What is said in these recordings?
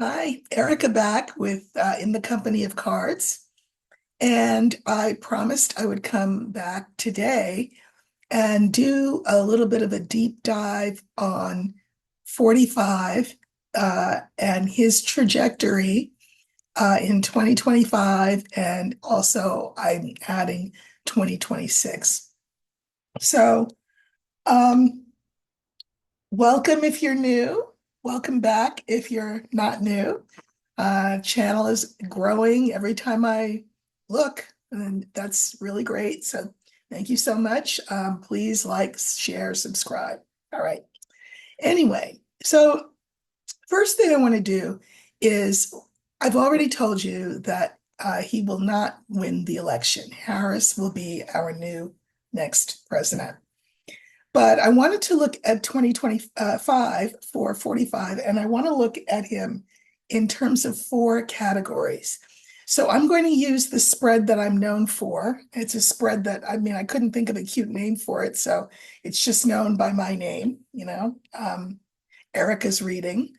Hi, Erica back with In the Company of Cards. And I promised I would come back today and do a little bit of a deep dive on 45 and his trajectory in 2025. And also, I'm adding 2026. So, um, welcome if you're new. Welcome back if you're not new. Channel is growing every time I look, and that's really great. So thank you so much. Please like, share, subscribe. All right. Anyway, so first thing I want to do is I've already told you that he will not win the election. Harris will be our new next president. But I wanted to look at 2025 for 45, and I want to look at him in terms of four categories. So I'm going to use the spread that I'm known for. It's a spread that, I couldn't think of a cute name for it, so it's just known by my name, Erica's Reading.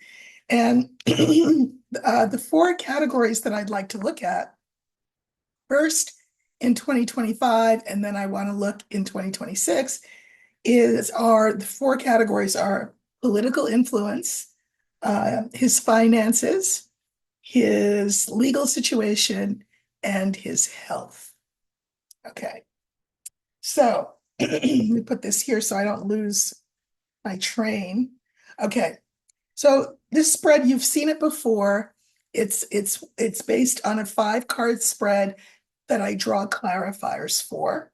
And the four categories that I'd like to look at first in 2025, and then I want to look in 2026 the four categories are political influence, his finances, his legal situation, and his health. Okay, so let me put this here so I don't lose my train. Okay, so this spread, you've seen it before. It's based on a 5-card spread that I draw clarifiers for.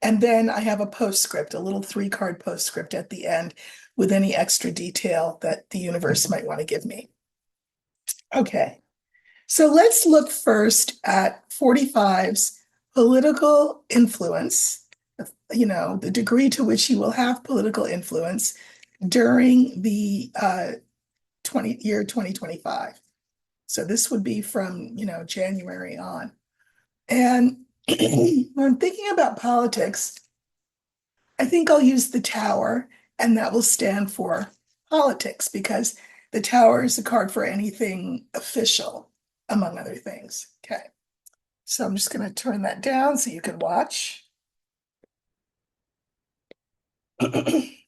And then I have a postscript, a little 3-card postscript at the end with any extra detail that the universe might want to give me. Okay, so let's look first at 45's political influence, the degree to which he will have political influence during the 2025. So this would be from, January on. And when I'm thinking about politics, I think I'll use the tower, and that will stand for politics because the tower is a card for anything official, among other things. Okay, so I'm just going to turn that down so you can watch. Okay,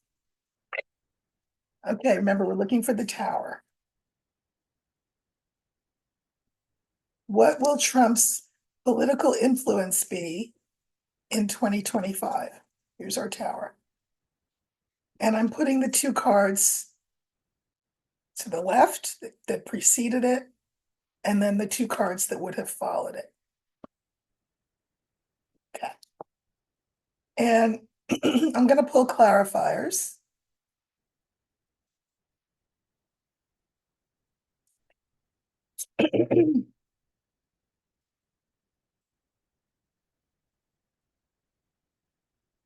remember, we're looking for the tower. What will Trump's political influence be in 2025? Here's our tower. And I'm putting the 2 cards to the left that preceded it, and then the 2 cards that would have followed it. Okay. And I'm going to pull clarifiers.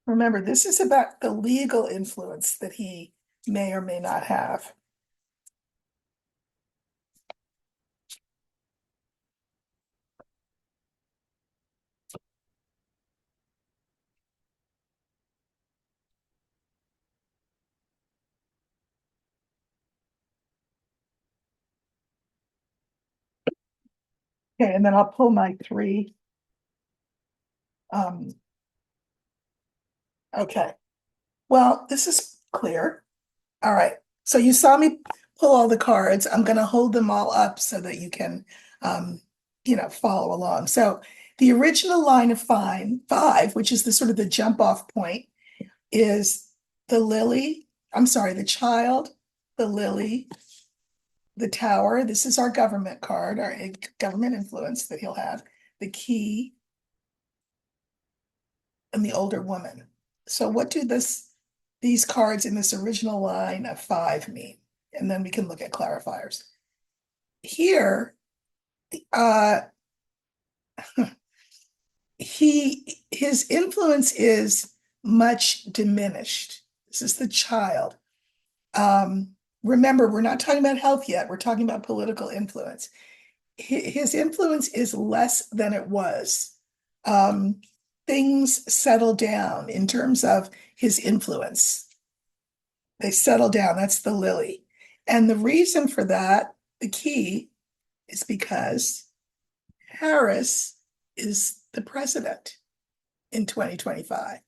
Remember, this is about the legal influence that he may or may not have. Okay, and then I'll pull my 3. Um, okay, well, this is clear. All right, so you saw me pull all the cards. I'm going to hold them all up so that you can, follow along. So the original line of 5, which is the sort of the jump off point, is the lily. I'm sorry, the child, the lily, the tower. This is our government card, our government influence that he'll have, the key, and the older woman. So what do these cards in this original line of 5 mean? And then we can look at clarifiers. Here, uh, his influence is much diminished. This is the child. Remember, we're not talking about health yet. We're talking about political influence. His influence is less than it was. Things settle down in terms of his influence. They settle down. That's the lily. And the reason for that, the key, is because Harris is the president in 2025.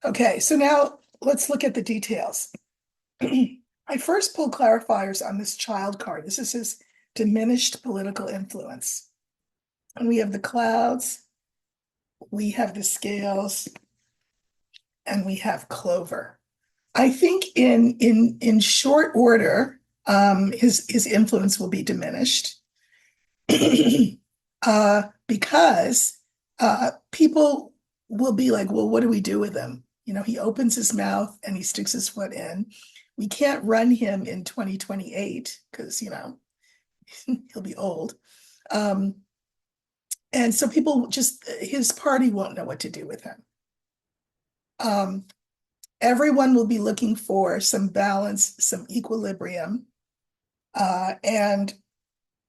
Okay, so now let's look at the details. I first pulled clarifiers on this child card. This is his diminished political influence. And we have the clouds, we have the scales, and we have Clover. I think in short order, his influence will be diminished because people will be like, well, what do we do with him? You know, he opens his mouth and he sticks his foot in. We can't run him in 2028 because, you know, he'll be old. And so people just, his party won't know what to do with him. Everyone will be looking for some balance, some equilibrium. And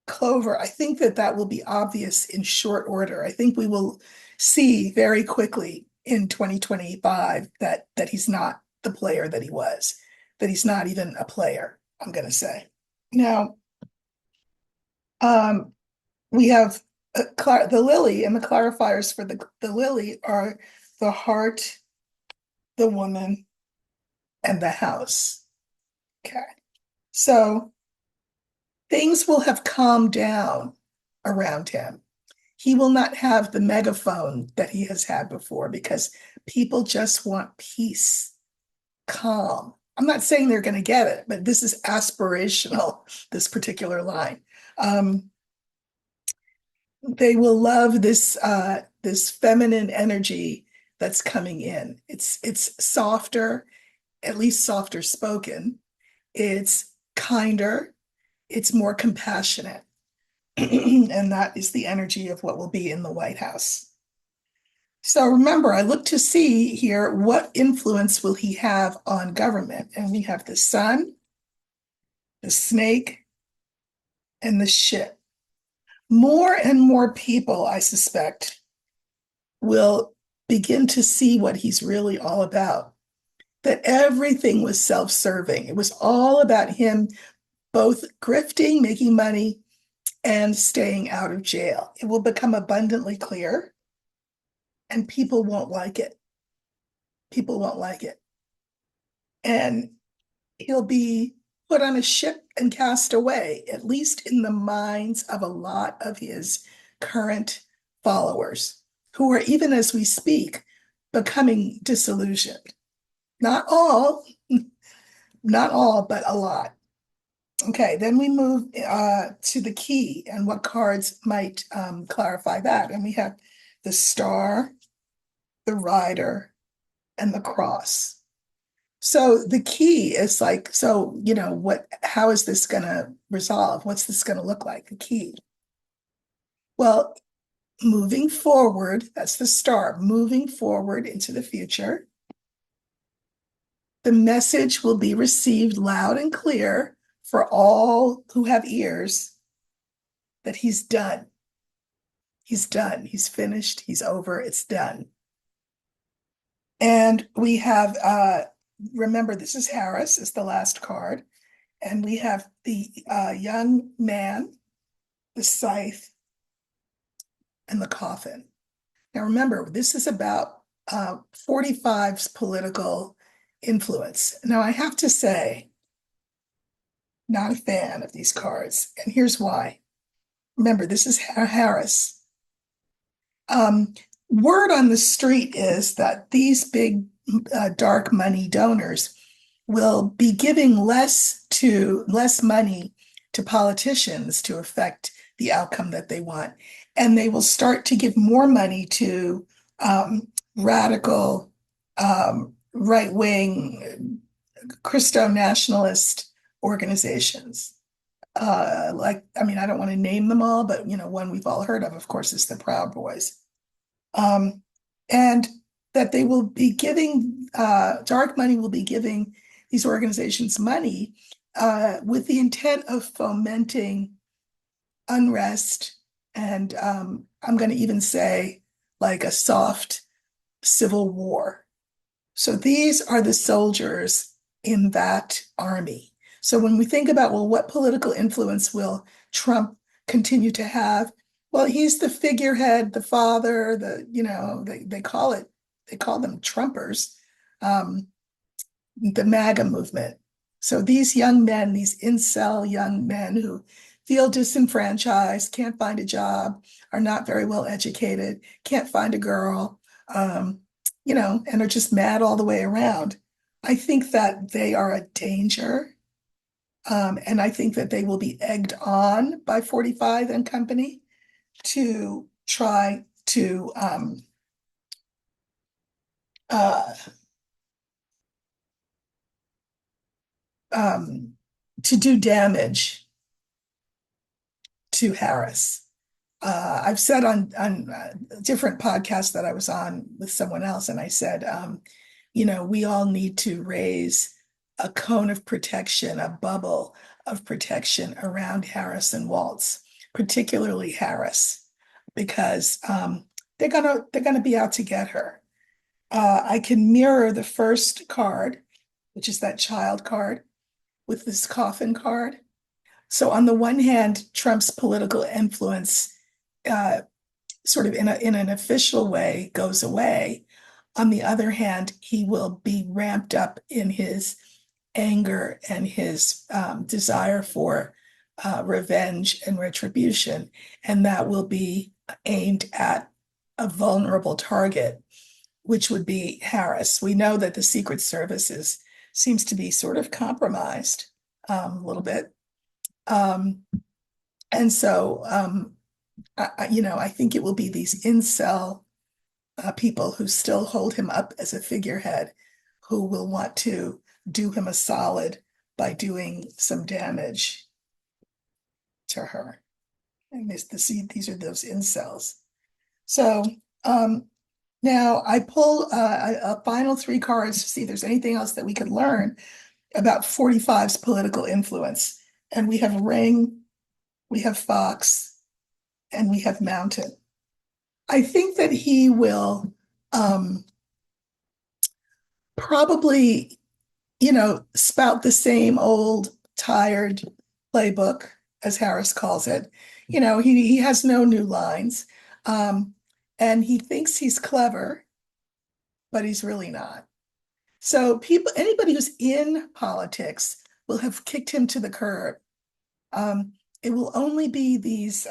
Clover, I think that will be obvious in short order. I think we will see very quickly in 2025 that he's not the player that he was, that he's not even a player, I'm going to say. Now, we have the lily, and the clarifiers for the lily are the heart, the woman, and the house. Okay. So things will have calmed down around him. He will not have the megaphone that he has had before because people just want peace, calm. I'm not saying they're going to get it, but this is aspirational, this particular line. They will love this feminine energy that's coming in. It's softer, at least softer spoken. It's kinder. It's more compassionate. And that is the energy of what will be in the White House. So remember, I look to see here what influence will he have on government. And we have the sun, the snake, and the ship. More and more people, I suspect, will begin to see what he's really all about. That everything was self-serving. It was all about him both grifting, making money, and staying out of jail. It will become abundantly clear, and people won't like it. People won't like it. And he'll be put on a ship and cast away, at least in the minds of a lot of his current followers, who are, even as we speak, becoming disillusioned. Not all, not all, but a lot. Okay, then we move to the key and what cards might clarify that. And we have the star, the rider, and the cross. So the key is like, so, you know, how is this going to resolve? What's this going to look like? The key. Well, moving forward, that's the star, moving forward into the future. The message will be received loud and clear for all who have ears that he's done. He's done. He's finished. He's over. It's done. And we have, remember, this is Harris, is the last card. And we have the young man, the scythe, and the coffin. Now, remember, this is about 45's political influence. Now, I have to say, not a fan of these cards, and here's why. Remember, this is Harris. Word on the street is that these big dark money donors will be giving less money to politicians to affect the outcome that they want. And they will start to give more money to radical, right-wing, Christo-nationalist organizations. I don't want to name them all, but, you know, one we've all heard of course, is the Proud Boys. And that they will be giving, dark money will be giving these organizations money with the intent of fomenting unrest and I'm going to even say like a soft civil war. So these are the soldiers in that army. So when we think about, well, what political influence will Trump continue to have. Well, he's the figurehead, the father, they call them Trumpers, um, the MAGA movement. So these young men, these incel young men who feel disenfranchised, can't find a job, are not very well educated, can't find a girl, um, and are just mad all the way around. I think that they are a danger. And I think that they will be egged on by 45 and company to try uh, um, to do damage to Harris. I've said on different podcasts that I was on with someone else, and I said, we all need to raise a cone of protection, a bubble of protection around Harris and Walz, particularly Harris, because they're gonna be out to get her. I can mirror the first card, which is that child card, with this coffin card. So on the one hand, Trump's political influence, uh, sort of in an official way, goes away. On the other hand, he will be ramped up in his anger and his desire for revenge and retribution, and that will be aimed at a vulnerable target, which would be Harris. We know that the Secret Service seems to be sort of compromised a little bit. Um, and so, I think it will be these incel people who still hold him up as a figurehead who will want to do him a solid by doing some damage to her. And these are those incels. So now I pull a final three cards to see if there's anything else that we could learn about 45's political influence. And we have Ring, we have Fox, and we have Mountain. I think that he will probably, spout the same old tired playbook, as Harris calls it. He has no new lines. Um, and he thinks he's clever, but he's really not. So anybody who's in politics will have kicked him to the curb. It will only be these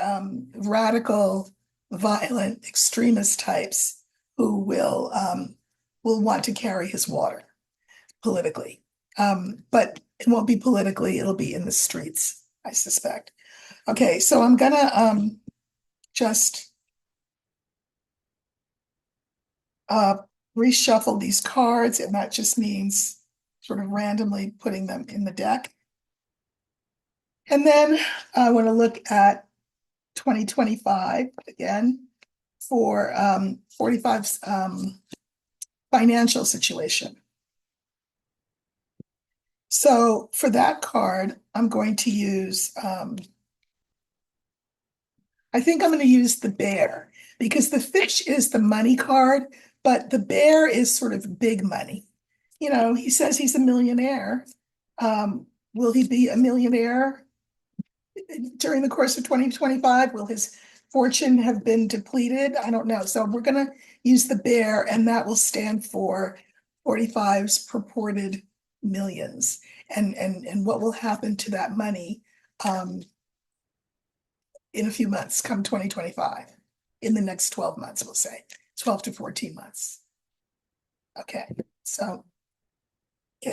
radical, violent, extremist types who will want to carry his water politically. But it won't be politically, it'll be in the streets, I suspect. Okay, so I'm gonna just uh, reshuffle these cards, and that just means sort of randomly putting them in the deck. And then I want to look at 2025 again for 45's financial situation. So for that card, I'm going to use, I think I'm going to use the bear, because the fish is the money card, but the bear is sort of big money. He says he's a millionaire. Will he be a millionaire during the course of 2025? Will his fortune have been depleted? I don't know. So we're going to use the bear, and that will stand for 45's purported millions, and what will happen to that money in a few months, come 2025, in the next 12 months, we'll say 12 to 14 months. Okay, so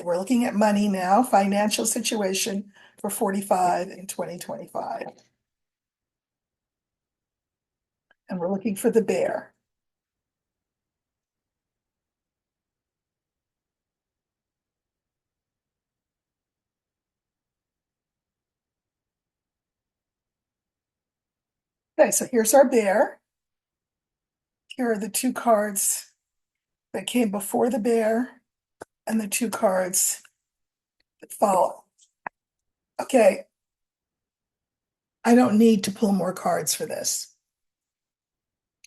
we're looking at money now, financial situation for 45 in 2025. And we're looking for the bear. Okay, so here's our bear. Here are the two cards that came before the bear and the two cards that follow. Okay, I don't need to pull more cards for this.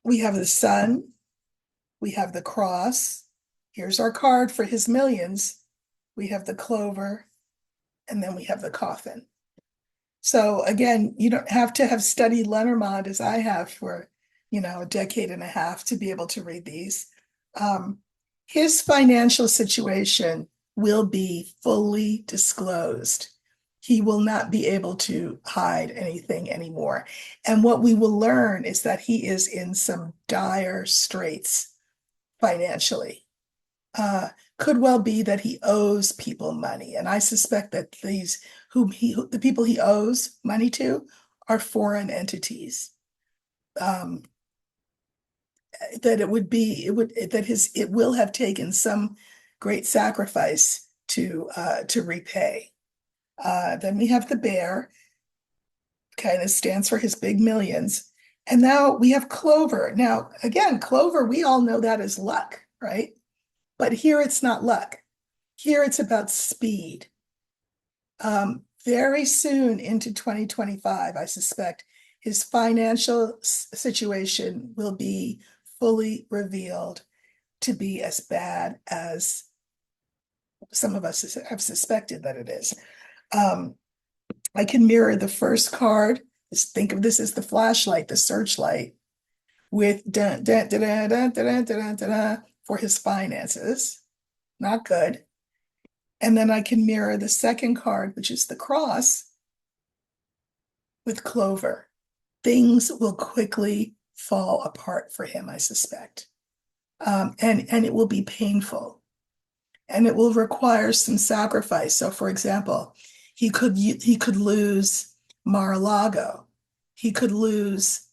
We have the sun, we have the cross. Here's our card for his millions. We have the clover, and then we have the coffin. So again, you don't have to have studied Lenormand as I have for, a decade and a half to be able to read these. Um, his financial situation will be fully disclosed. He will not be able to hide anything anymore. And what we will learn is that he is in some dire straits financially. uh, could well be that he owes people money. And I suspect that the people he owes money to are foreign entities. Um, that it will have taken some great sacrifice to repay. Then we have the bear, kind of stands for his big millions. And now we have Clover. Now, again, Clover, we all know that as luck, right? But here it's not luck. Here it's about speed. Very soon into 2025, I suspect his financial situation will be fully revealed to be as bad as some of us have suspected that it is. Um, I can mirror the first card. Just think of this as the flashlight, the searchlight, with dun, dun, dun, dun, dun, dun, dun, dun, dun, for his finances. Not good. And then I can mirror the second card, which is the cross, with Clover. Things will quickly fall apart for him, I suspect. And it will be painful, and it will require some sacrifice. So, for example, he could lose Mar-a-Lago. He could lose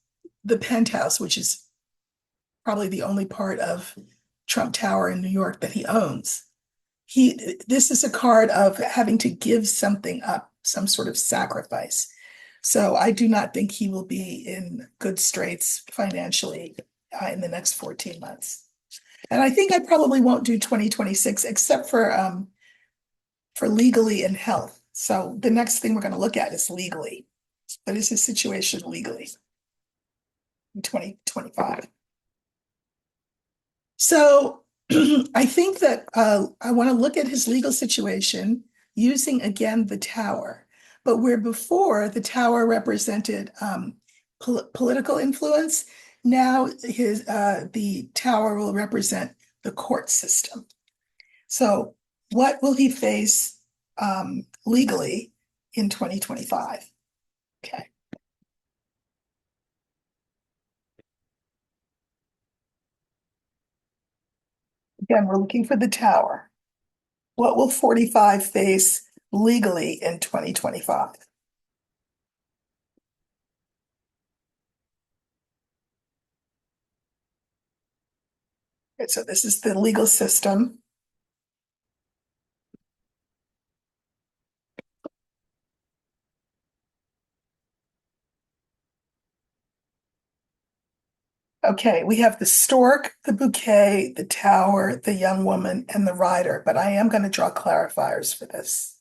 the penthouse, which is probably the only part of Trump Tower in New York that he owns. This is a card of having to give something up, some sort of sacrifice. So I do not think he will be in good straits financially in the next 14 months. And I think I probably won't do 2026 except for legally and health. So the next thing we're going to look at is legally. What is his situation legally in 2025? So I think that I want to look at his legal situation using again the tower, but where before the tower represented political influence, now the tower will represent the court system. So what will he face legally in 2025? Okay, again, we're looking for the tower. What will 45 face legally in 2025? Okay, so this is the legal system. Okay, we have the stork, the bouquet, the tower, the young woman, and the rider, but I am going to draw clarifiers for this.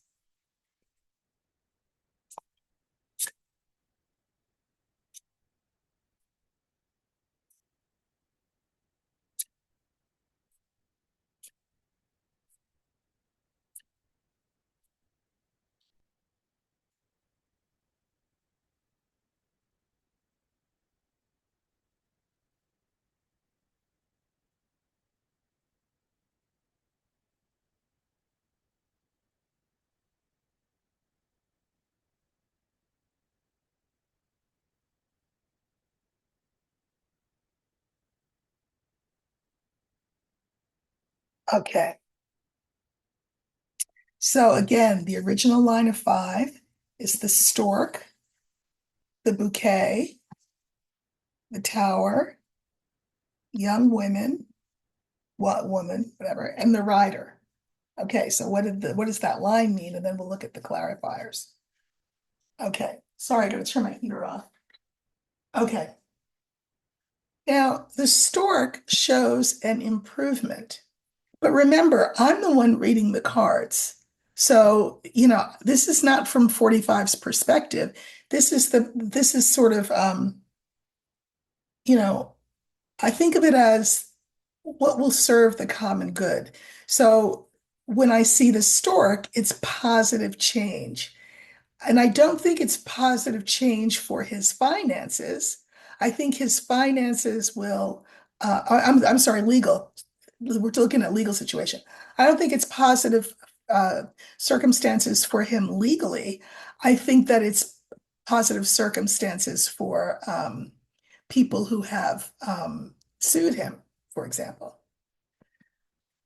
Okay, so again, the original line of five is the stork, the bouquet, the tower, young women, what woman, whatever, and the rider. Okay, so what does that line mean? And then we'll look at the clarifiers. Okay, sorry, I gotta turn my heater off. Okay, now the stork shows an improvement. But remember, I'm the one reading the cards. So, this is not from 45's perspective. This is sort of you know, I think of it as what will serve the common good. So when I see the stork, it's positive change. And I don't think it's positive change for his finances. I think his finances will, I'm sorry, legal. We're looking at legal situation. I don't think it's positive uh, circumstances for him legally. I think that it's positive circumstances for people who have sued him, for example.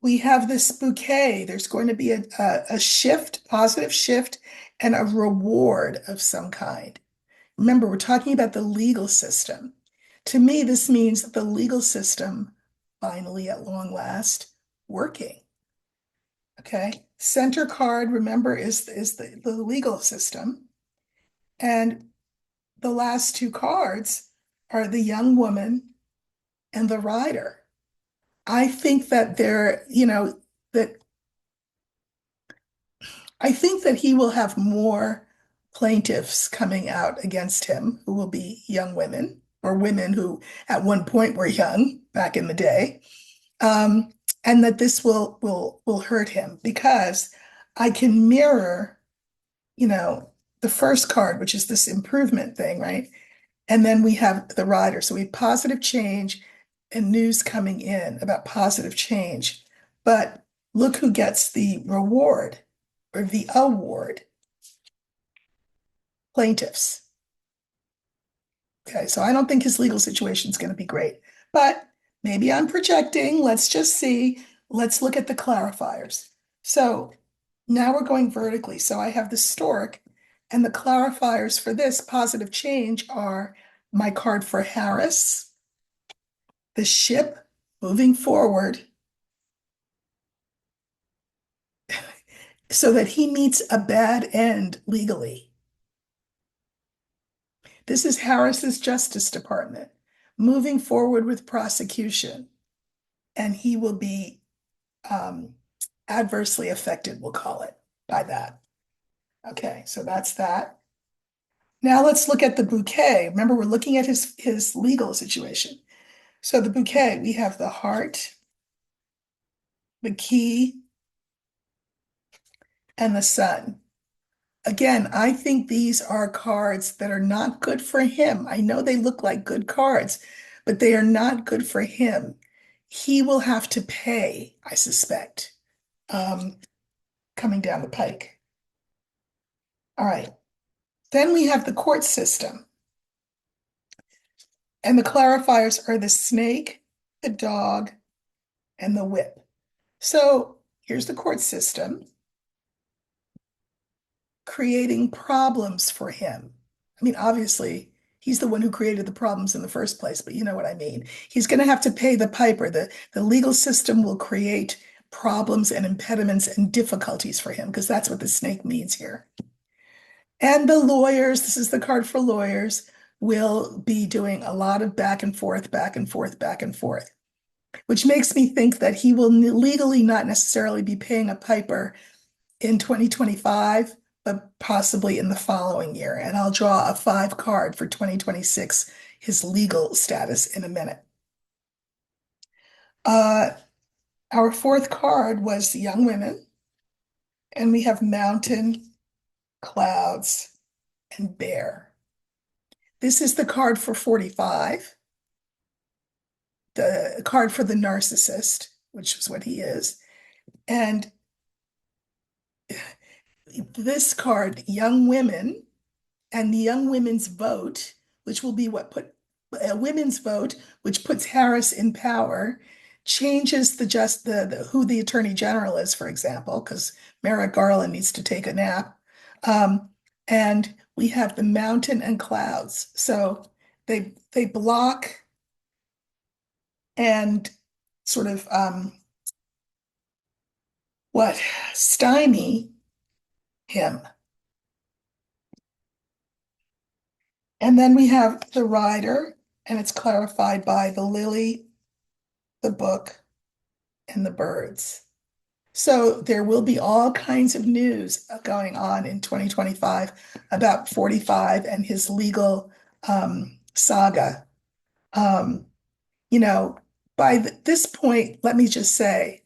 We have this bouquet. There's going to be a shift, positive shift, and a reward of some kind. Remember, we're talking about the legal system. To me, this means that the legal system finally, at long last, working. Okay. Center card, remember, is the legal system. And the last two cards are the young woman and the rider. I think that that I think that he will have more plaintiffs coming out against him who will be young women or women who at one point were young back in the day. Um, and that this will hurt him because I can mirror, you know, the first card, which is this improvement thing, right? And then we have the rider. So we have positive change and news coming in about positive change. But look who gets the reward or the award, plaintiffs. Okay, so I don't think his legal situation is going to be great, but maybe I'm projecting. Let's just see. Let's look at the clarifiers. So now we're going vertically. So I have the stork, and the clarifiers for this positive change are my card for Harris, the ship moving forward so that he meets a bad end legally. This is Harris's Justice Department moving forward with prosecution, and he will be um, adversely affected, we'll call it by that. Okay, so that's that. Now let's look at the bouquet. Remember, we're looking at his legal situation. So the bouquet, we have the heart, the key, and the sun. Again, I think these are cards that are not good for him. I know they look like good cards, but they are not good for him. He will have to pay, I suspect, um, coming down the pike. All right. Then we have the court system. And the clarifiers are the snake, the dog, and the whip. So here's the court system creating problems for him. I mean, obviously, he's the one who created the problems in the first place, but you know what I mean. He's going to have to pay the piper. The legal system will create problems and impediments and difficulties for him because that's what the snake means here. And the lawyers, this is the card for lawyers, will be doing a lot of back and forth, back and forth, back and forth, which makes me think that he will legally not necessarily be paying a piper in 2025, but possibly in the following year. And I'll draw a 5 card for 2026, his legal status in a minute. Uh, our fourth card was young women, and we have mountain, clouds, and bear. This is the card for 45, the card for the narcissist, which is what he is. And this card, young women, and the young women's vote, which will be what put a women's vote, which puts Harris in power, changes the who the attorney general is, for example, because Merrick Garland needs to take a nap. And we have the mountain and clouds. So they block and sort of what stymie him. And then we have the rider, and it's clarified by the lily, the book, and the birds. So there will be all kinds of news going on in 2025 about 45 and his legal saga. Um, you know, by this point, let me just say,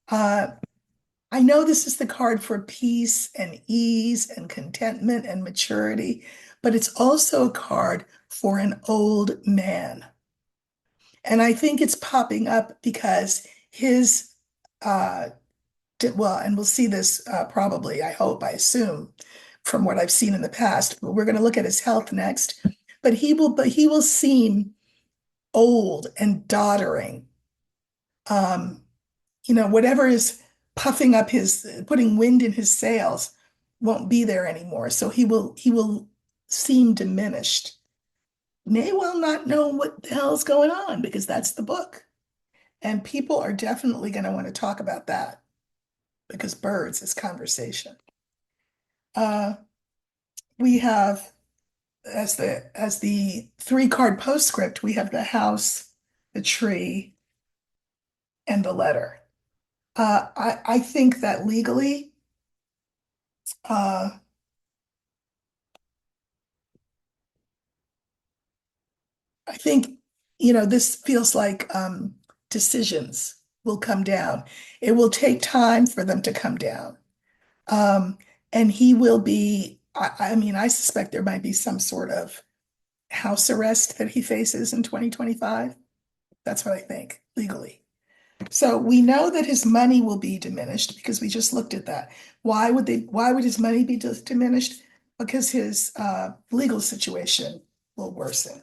uh, I know this is the card for peace and ease and contentment and maturity, but it's also a card for an old man. And I think it's popping up because his, uh, well, and we'll see this probably, I hope, I assume, from what I've seen in the past. But we're going to look at his health next. But he will seem old and doddering. Um, whatever is puffing up putting wind in his sails won't be there anymore. So he will seem diminished. May well not know what the hell's going on because that's the book. And people are definitely going to want to talk about that because birds is conversation. Uh, we have as the three card postscript, we have the house, the tree, and the letter. I think that legally, uh, I think, this feels like decisions will come down. It will take time for them to come down. Um, and he will be, I mean, I suspect there might be some sort of house arrest that he faces in 2025. That's what I think legally. So we know that his money will be diminished because we just looked at that. Why would his money be diminished? Because his legal situation will worsen.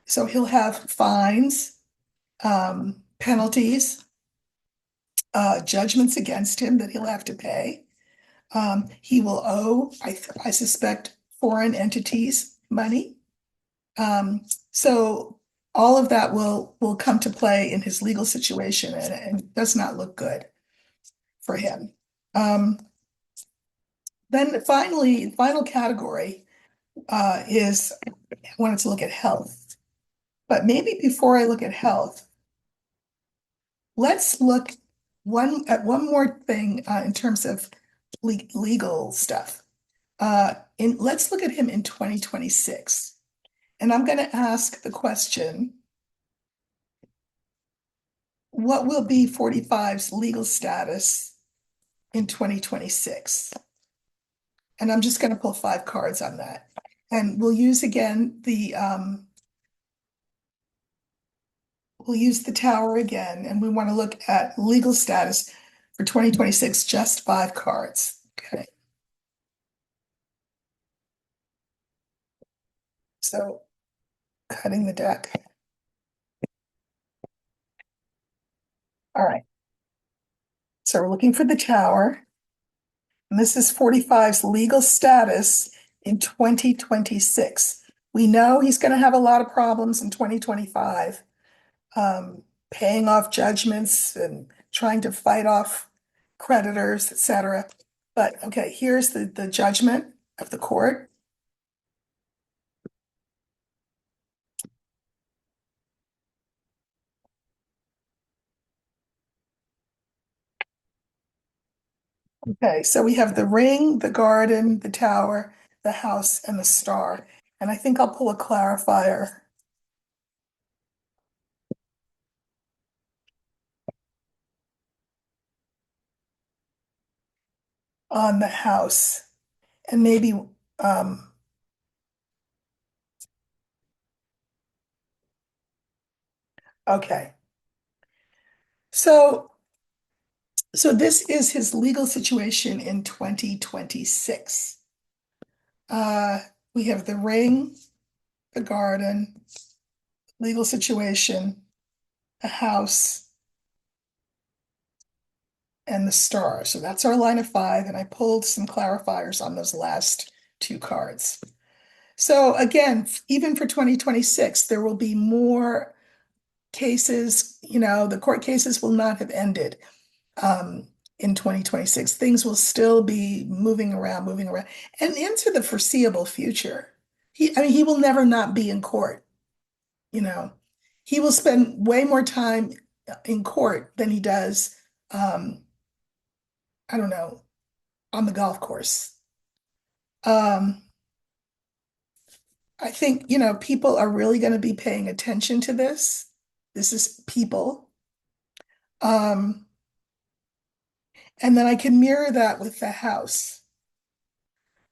So he'll have fines, penalties, judgments against him that he'll have to pay. He will owe, I suspect, foreign entities money. So all of that will come to play in his legal situation and does not look good for him. Then finally, final category is I wanted to look at health. But maybe before I look at health, let's look one more thing in terms of legal stuff. Let's look at him in 2026. And I'm going to ask the question, what will be 45's legal status in 2026? And I'm just going to pull 5 cards on that. And we'll use again we'll use the tower again, and we want to look at legal status for 2026, just 5 cards. Okay. So cutting the deck. All right. So we're looking for the tower. And this is 45's legal status in 2026. We know he's going to have a lot of problems in 2025, paying off judgments and trying to fight off creditors, etc. But okay, here's the judgment of the court. Okay, so we have the ring, the garden, the tower, the house, and the star. And I think I'll pull a clarifier on the house. And maybe okay. So this is his legal situation in 2026. Uh, we have the ring, the garden, legal situation, the house, and the star. So that's our line of 5, and I pulled some clarifiers on those last 2 cards. So again, even for 2026, there will be more cases, the court cases will not have ended in 2026. Things will still be moving around, and into the foreseeable future. I mean, he will never not be in court, you know. He will spend way more time in court than he does, um, I don't know, on the golf course. Um, I think, people are really going to be paying attention to this. This is people. Um, And then I can mirror that with the house.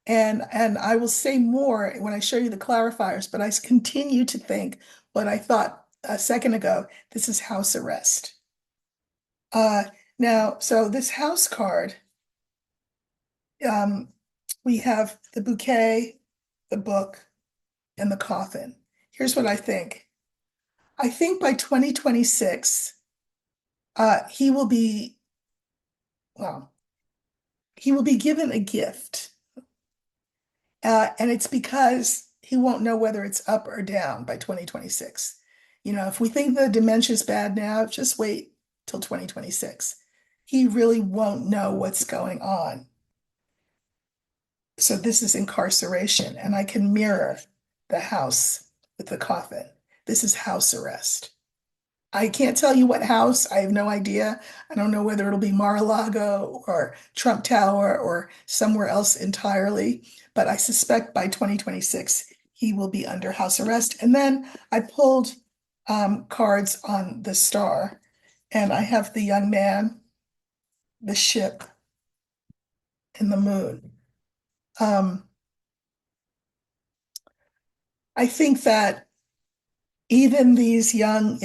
And I will say more when I show you the clarifiers, but I continue to think what I thought a second ago, this is house arrest. Uh, Now, so this house card, um, we have the bouquet, the book, and the coffin. Here's what I think. I think by 2026, he will be, well, he will be given a gift. And it's because he won't know whether it's up or down by 2026. If we think the dementia's bad now, just wait till 2026. He really won't know what's going on. So this is incarceration, and I can mirror the house with the coffin. This is house arrest. I can't tell you what house. I have no idea. I don't know whether it'll be Mar-a-Lago or Trump Tower or somewhere else entirely, but I suspect by 2026 he will be under house arrest. And then I pulled cards on the star, and I have the young man, the ship, and the moon. Um, I think that even these um,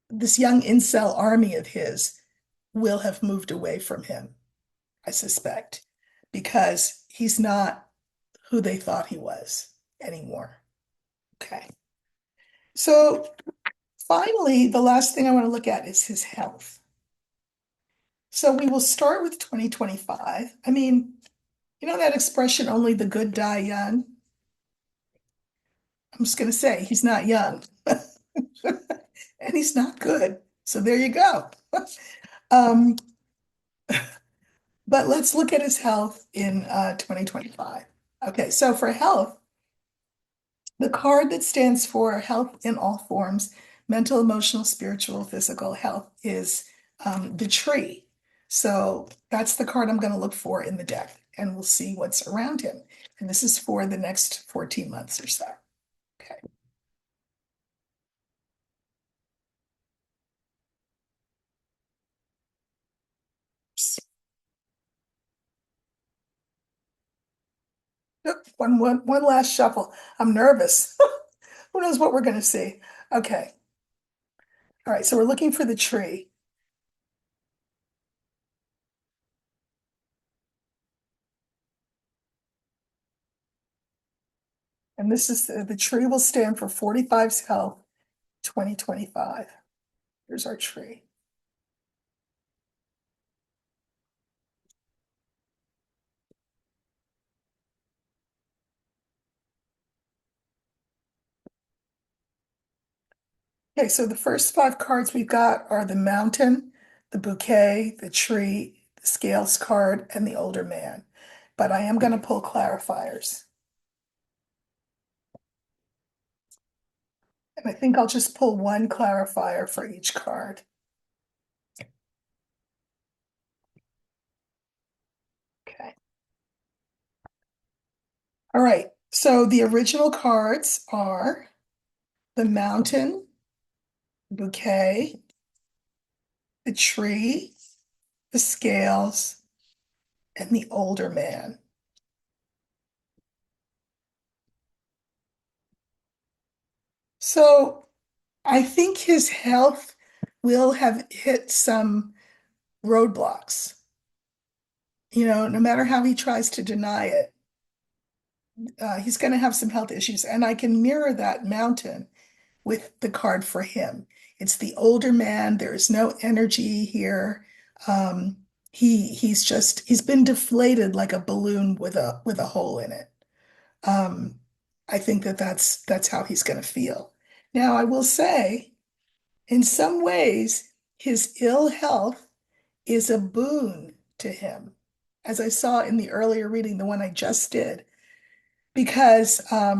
this young incel army of his will have moved away from him, I suspect, because he's not who they thought he was anymore. Okay. So finally, the last thing I want to look at is his health. So we will start with 2025. I mean, you know that expression, only the good die young? I'm just going to say he's not young and he's not good. So there you go. Um, but let's look at his health in 2025. Okay, so for health, the card that stands for health in all forms, mental, emotional, spiritual, physical health, is the tree. So that's the card I'm going to look for in the deck, and we'll see what's around him. And this is for the next 14 months or so. Okay. Yep, one last shuffle. I'm nervous. Who knows what we're going to see? Okay. All right. So we're looking for the tree. And this is the tree will stand for 45's health 2025. Here's our tree. Okay, so the first five cards we've got are the mountain, the bouquet, the tree, the scales card, and the older man. But I am going to pull clarifiers. And I think I'll just pull one clarifier for each card. Okay. All right. So the original cards are the mountain, bouquet, the tree, the scales, and the older man. So I think his health will have hit some roadblocks. No matter how he tries to deny it, he's going to have some health issues. And I can mirror that mountain with the card for him. It's the older man. There is no energy here. Um, he's been deflated like a balloon with a hole in it. Um, I think that's how he's going to feel. Now, I will say, in some ways, his ill health is a boon to him, as I saw in the earlier reading, the one I just did, because I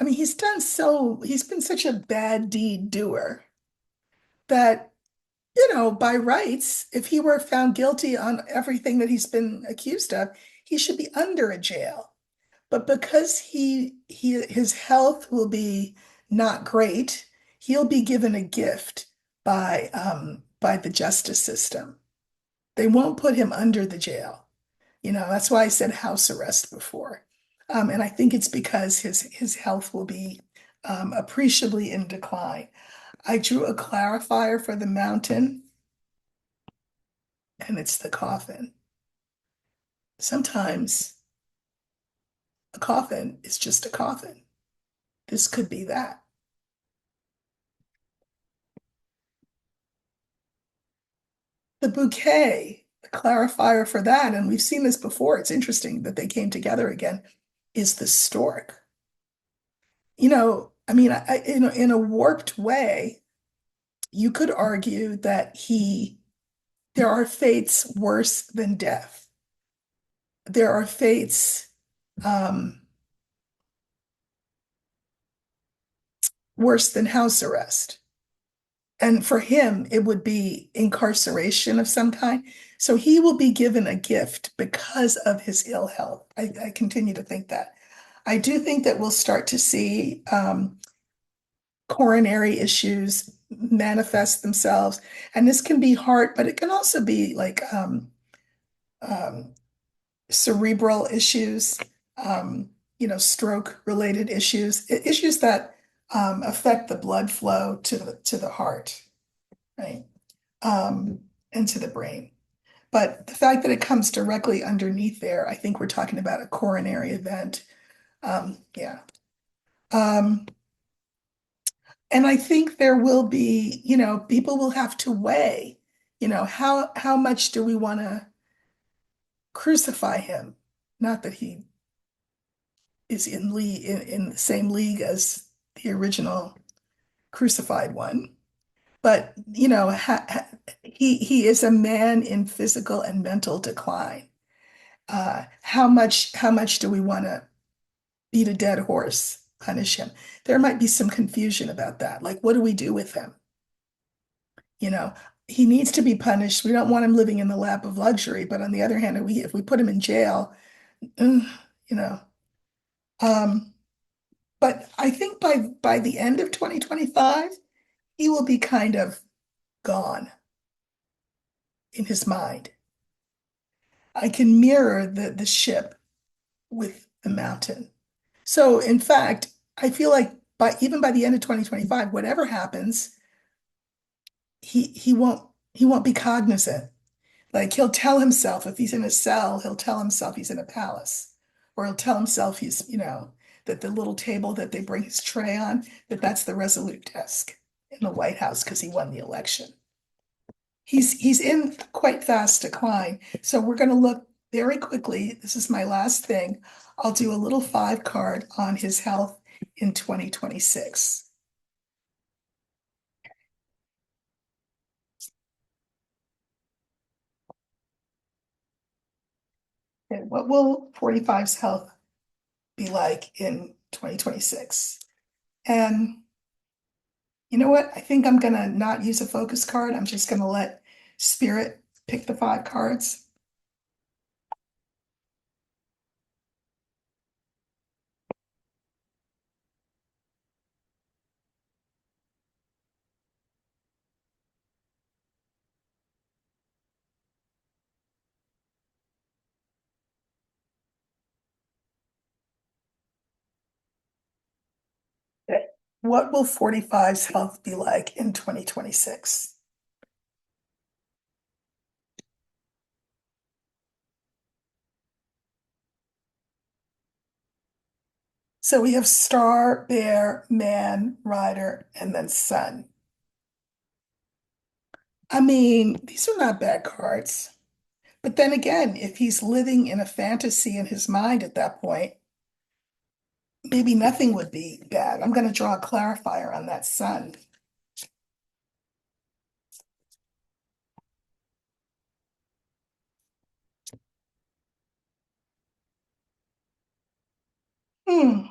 mean, he's been such a bad deed doer that, by rights, if he were found guilty on everything that he's been accused of, he should be under a jail. But because his health will be not great, he'll be given a gift by the justice system. They won't put him under the jail. That's why I said house arrest before. And I think it's because his health will be appreciably in decline. I drew a clarifier for the mountain, and it's the coffin. Sometimes a coffin is just a coffin. This could be that. The bouquet, the clarifier for that, and we've seen this before, it's interesting that they came together again, is the stork. I mean, in a warped way, you could argue that there are fates worse than death. There are fates um, worse than house arrest. And for him, it would be incarceration of some kind. So he will be given a gift because of his ill health. I continue to think that. I do think that we'll start to see coronary issues manifest themselves. And this can be heart, but it can also be like um, cerebral issues, um, stroke related issues, issues that affect the blood flow to the heart, right? Um, and to the brain. But the fact that it comes directly underneath there, I think we're talking about a coronary event. Yeah. Um, and I think there will be, people will have to weigh, how much do we want to crucify him? Not that he is in the same league as the original crucified one. But he is a man in physical and mental decline. How much do we want to beat a dead horse, punish him? There might be some confusion about that. Like, what do we do with him? You know, he needs to be punished. We don't want him living in the lap of luxury. But on the other hand, if we put him in jail, you know, um, but I think by the end of 2025, he will be kind of gone in his mind. I can mirror the ship with the mountain. So in fact, I feel like even by the end of 2025, whatever happens, he won't be cognizant. Like he'll tell himself if he's in a cell, he'll tell himself he's in a palace. Or he'll tell himself that the little table that they bring his tray on, that's the Resolute desk in the White House because he won the election. He's in quite fast decline. So we're going to look very quickly. This is my last thing. I'll do a little 5 card on his health in 2026. And what will 45's health be like in 2026? And you know what? I think I'm gonna not use a focus card. I'm just gonna let Spirit pick the 5 cards. Okay. What will 45's health be like in 2026? So we have Star, Bear, Man, Rider, and then Sun. I mean, these are not bad cards. But then again, if he's living in a fantasy in his mind at that point, maybe nothing would be bad. I'm going to draw a clarifier on that Sun. Hmm.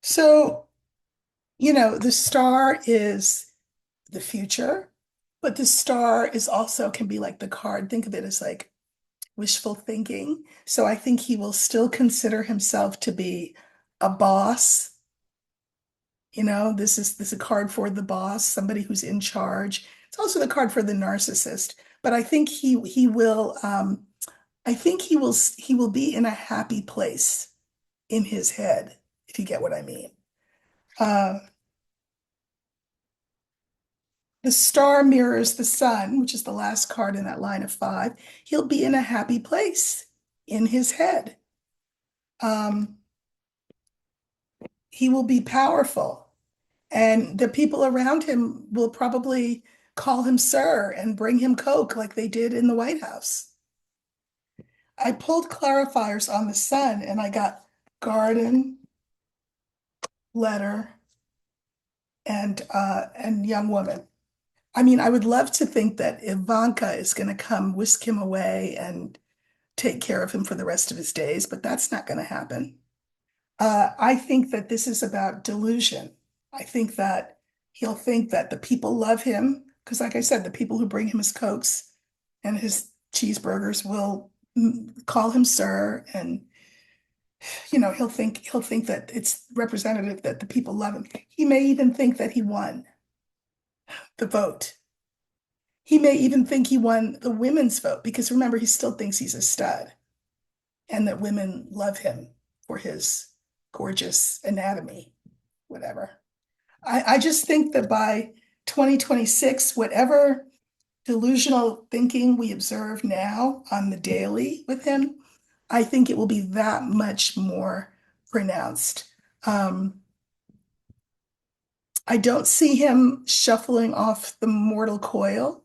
So, the star is the future, but the star is also can be like the card. Think of it as like wishful thinking. So I think he will still consider himself to be a boss, This is a card for the boss, somebody who's in charge. It's also the card for the narcissist. But I think he will be in a happy place in his head, if you get what I mean. Uh, the star mirrors the sun, which is the last card in that line of five. He'll be in a happy place in his head. Um, he will be powerful, and the people around him will probably call him sir and bring him Coke like they did in the White House. I pulled clarifiers on the sun and I got garden, letter, and young woman. I mean, I would love to think that Ivanka is going to come whisk him away and take care of him for the rest of his days, but that's not going to happen. I think that this is about delusion. I think that he'll think that the people love him because, like I said, the people who bring him his Cokes and his cheeseburgers will call him sir, and he'll think that it's representative that the people love him. He may even think that he won the vote. He may even think he won the women's vote because remember, he still thinks he's a stud and that women love him for his gorgeous anatomy, whatever. I just think that by 2026, whatever delusional thinking we observe now on the daily with him, I think it will be that much more pronounced. Um, I don't see him shuffling off the mortal coil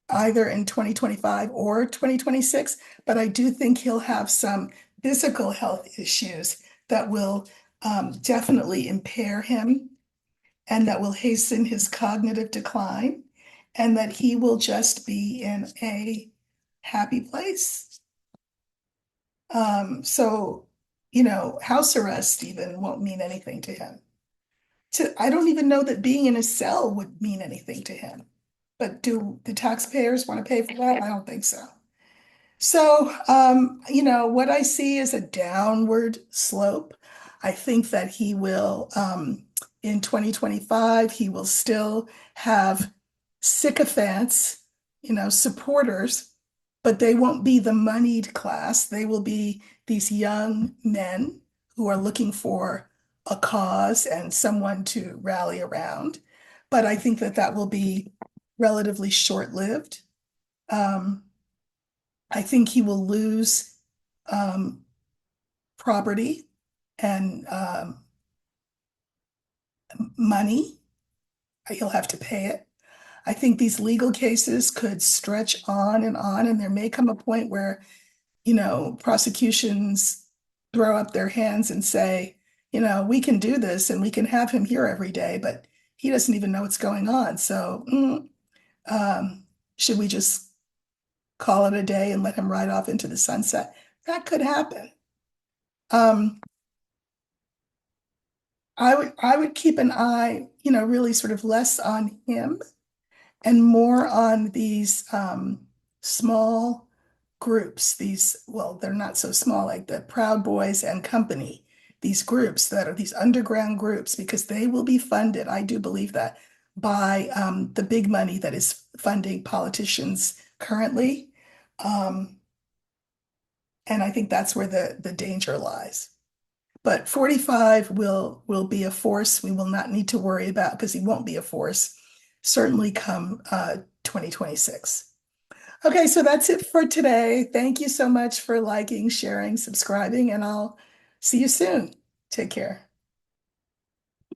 either in 2025 or 2026, but I do think he'll have some physical health issues that will definitely impair him and that will hasten his cognitive decline, and that he will just be in a happy place. So, house arrest even won't mean anything to him. I don't even know that being in a cell would mean anything to him. But do the taxpayers want to pay for that? I don't think so. So, what I see is a downward slope. I think that he will, in 2025, he will still have sycophants, supporters, but they won't be the moneyed class. They will be these young men who are looking for a cause and someone to rally around. But I think that that will be relatively short-lived. Um, I think he will lose um, property and money. He'll have to pay it. I think these legal cases could stretch on, and there may come a point where, prosecutions throw up their hands and say, we can do this and we can have him here every day, but he doesn't even know what's going on. So, um, should we just call it a day and let him ride off into the sunset? That could happen. Um, I would keep an eye, really sort of less on him and more on these small groups. Well, they're not so small, like the Proud Boys and Company, these groups that are these underground groups, because they will be funded, I do believe that, by the big money that is funding politicians currently. Um, and I think that's where the danger lies. But 45 will be a force we will not need to worry about because he won't be a force, certainly come 2026. Okay, so that's it for today. Thank you so much for liking, sharing, subscribing, and I'll see you soon. Take care.